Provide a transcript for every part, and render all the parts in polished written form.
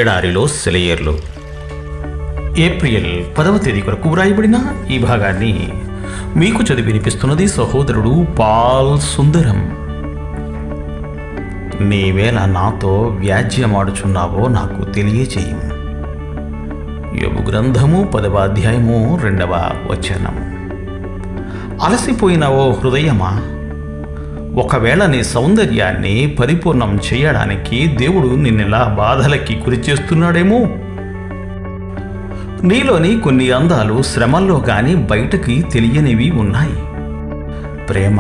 ఎడారిలో సెలయేర్లు. ఏప్రిల్ 10వ తేదీ కొరకు వ్రాయబడిన ఈ భాగాన్ని మీకు చదివి వినిపిస్తున్నది సహోదరుడు పాల్ సుందరం. నీవేళ నాతో వ్యాజ్యమాడుచున్నావో నాకు తెలియచేయము. యోబు గ్రంథము 10వ అధ్యాయము 2వ వచనం. అలసిపోయిన ఓ హృదయమా, ఒకవేళ నీ సౌందర్యాన్ని పరిపూర్ణం చేయడానికి దేవుడు నిన్నెలా బాధలకి గురి చేస్తున్నాడేమో. నీలోని కొన్ని అందాలు శ్రమల్లో గాని బయటకి తెలియనివి ఉన్నాయి. ప్రేమ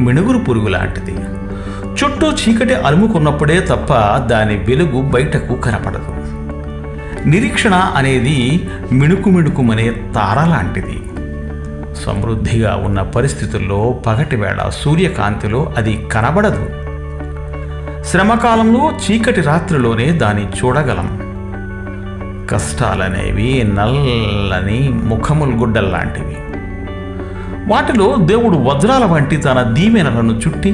మిణుగురు పురుగు లాంటిది. చుట్టూ చీకటి అలుముకున్నప్పుడే తప్ప దాని వెలుగు బయటకు కనపడదు. నిరీక్షణ అనేది మిణుకుమనే తార లాంటిది. సమృద్ధిగా ఉన్న పరిస్థితుల్లో పగటివేళ సూర్యకాంతిలో అది కనబడదు. శ్రమకాలంలో చీకటి రాత్రిలోనే దాన్ని చూడగలం. కష్టాలనేవి నల్లని ముఖములు గుడ్డల్లాంటివి. వాటిలో దేవుడు వజ్రాల వంటి తన దీవెనలను చుట్టి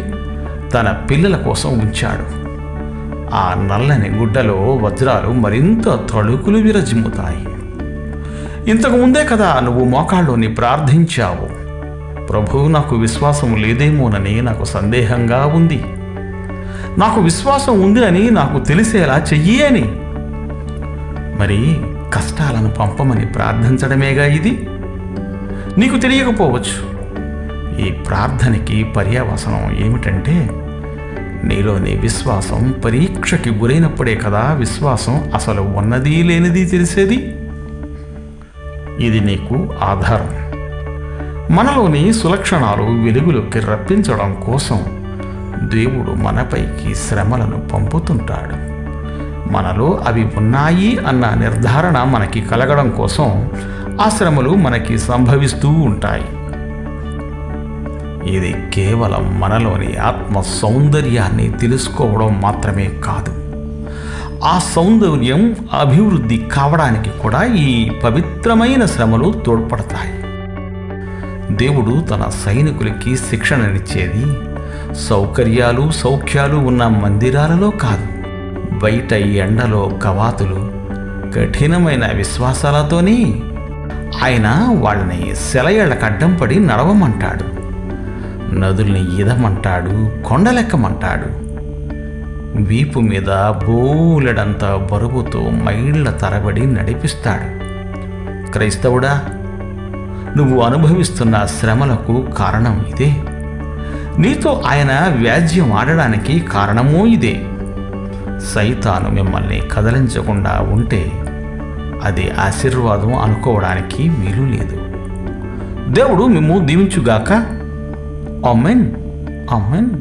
తన పిల్లల కోసం ఉంచాడు. ఆ నల్లని గుడ్డలో వజ్రాలు మరింత తళుకులు విరజిమ్ముతాయి. ఇంతకు ముందే కదా నువ్వు మోకాళ్ళలోని ప్రార్థించావు, ప్రభు నాకు విశ్వాసం లేదేమోనని నాకు సందేహంగా ఉంది, నాకు విశ్వాసం ఉంది అని నాకు తెలిసేలా చెయ్యి అని. మరి కష్టాలను పంపమని ప్రార్థించడమేగా ఇది. నీకు తెలియకపోవచ్చు. ఈ ప్రార్థనకి పర్యవసనం ఏమిటంటే, నీలోని విశ్వాసం పరీక్షకి గురైనప్పుడే కదా విశ్వాసం అసలు ఉన్నది లేనిది తెలిసేది. ఇది నీకు ఆధారం. మనలోని సులక్షణాలు వెలుగులోకి రప్పించడం కోసం దేవుడు మనపైకి శ్రమలను పంపుతుంటాడు. మనలో అవి ఉన్నాయి అన్న నిర్ధారణ మనకి కలగడం కోసం ఆ శ్రమలు మనకి సంభవిస్తూ ఉంటాయి. ఇది కేవలం మనలోని ఆత్మ సౌందర్యాన్ని తెలుసుకోవడం మాత్రమే కాదు, ఆ సౌందర్యం అభివృద్ధి కావడానికి కూడా ఈ పవిత్రమైన శ్రమలు తోడ్పడతాయి. దేవుడు తన సైనికులకి శిక్షణనిచ్చేది సౌకర్యాలు సౌఖ్యాలు ఉన్న మందిరాలలో కాదు, బయట ఎండలో కవాతులు కఠినమైన విశ్వాసాలతోనే ఆయన వాళ్ళని సెలయేళ్లకు అడ్డం పడి నడవమంటాడు, నదుల్ని ఈదమంటాడు, కొండలెక్కమంటాడు, వీపు మీద బోలెడంత బరువుతో మైళ్ళ తరబడి నడిపిస్తాడు. క్రైస్తవుడా, నువ్వు అనుభవిస్తున్న శ్రమలకు కారణం ఇదే. నీతో ఆయన వ్యాజ్యం ఆడడానికి కారణమూ ఇదే. సైతాను మిమ్మల్ని కదలించకుండా ఉంటే అది ఆశీర్వాదం అనుకోవడానికి వీలు లేదు. దేవుడు మిమ్ము దీవించుగాక. ఆమేన్. ఆమేన్.